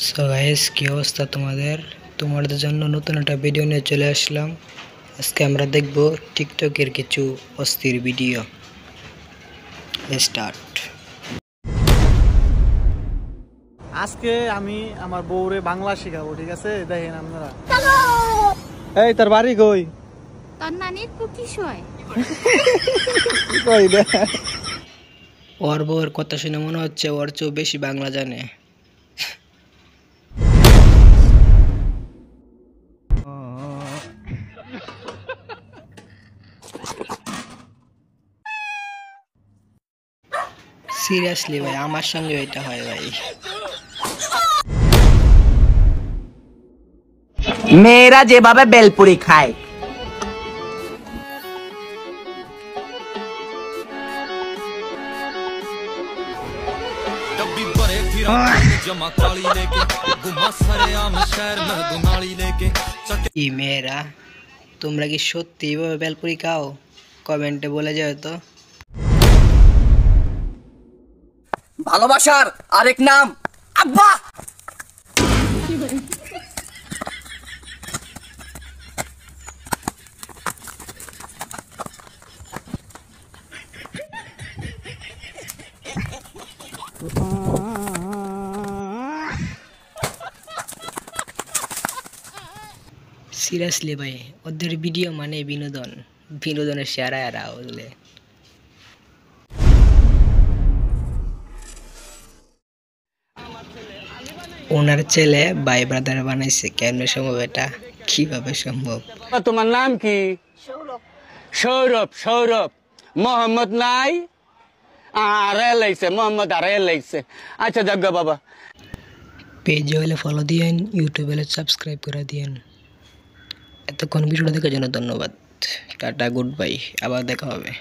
So guys, কি অবস্থা তোমাদের জন্য নতুন একটা ভিডিও নিয়ে চলে আসলাম। আজকে আমরা দেখব টিকটকের কিছু অস্থির ভিডিও। স্টার্ট। আজকে আমি আমার বউরে বাংলা শেখাবো, ঠিক আছে? দেখেন আপনারা। এই তোর বাড়ি কই? তোর নানির পুকি শোয়। কই দেখ। ওর বউয়ের কথা শুনে মনে হচ্ছে ওর চেয়েও বেশি বাংলা জানে। সিরিয়াসলি ভাই, আমার সঙ্গে এটা হয় ভাই। মেয়েরা যেভাবে বেলপুরি খায়, এই মেয়েরা, তোমরা কি সত্যি এইভাবে বেলপুরি খাও? কমেন্টে বলে যাও তো। ভালোবাসার আরেক নাম আব্বা। সিরিয়াসলি ভাই, ওদের ভিডিও মানে বিনোদনের সেরা এরা বললে। ওনার ছেলে ভাই ব্রাদার বানাইছে, কেমনে সম্ভব? এটা কিভাবে সম্ভব? তোমার নাম কি? সৌরভ। সৌরভ মোহাম্মদ নাই, আরে লাইছে মোহাম্মদ, আরে লাইছে। আচ্ছা যাজ্ঞা বাবা। পেজে হলে ফলো দিয়েন, ইউটিউবে হলে সাবস্ক্রাইব করে দিয়েন। এতক্ষণ ভিডিওটা দেখার জন্য ধন্যবাদ। টাটা, গুড বাই, আবার দেখা হবে।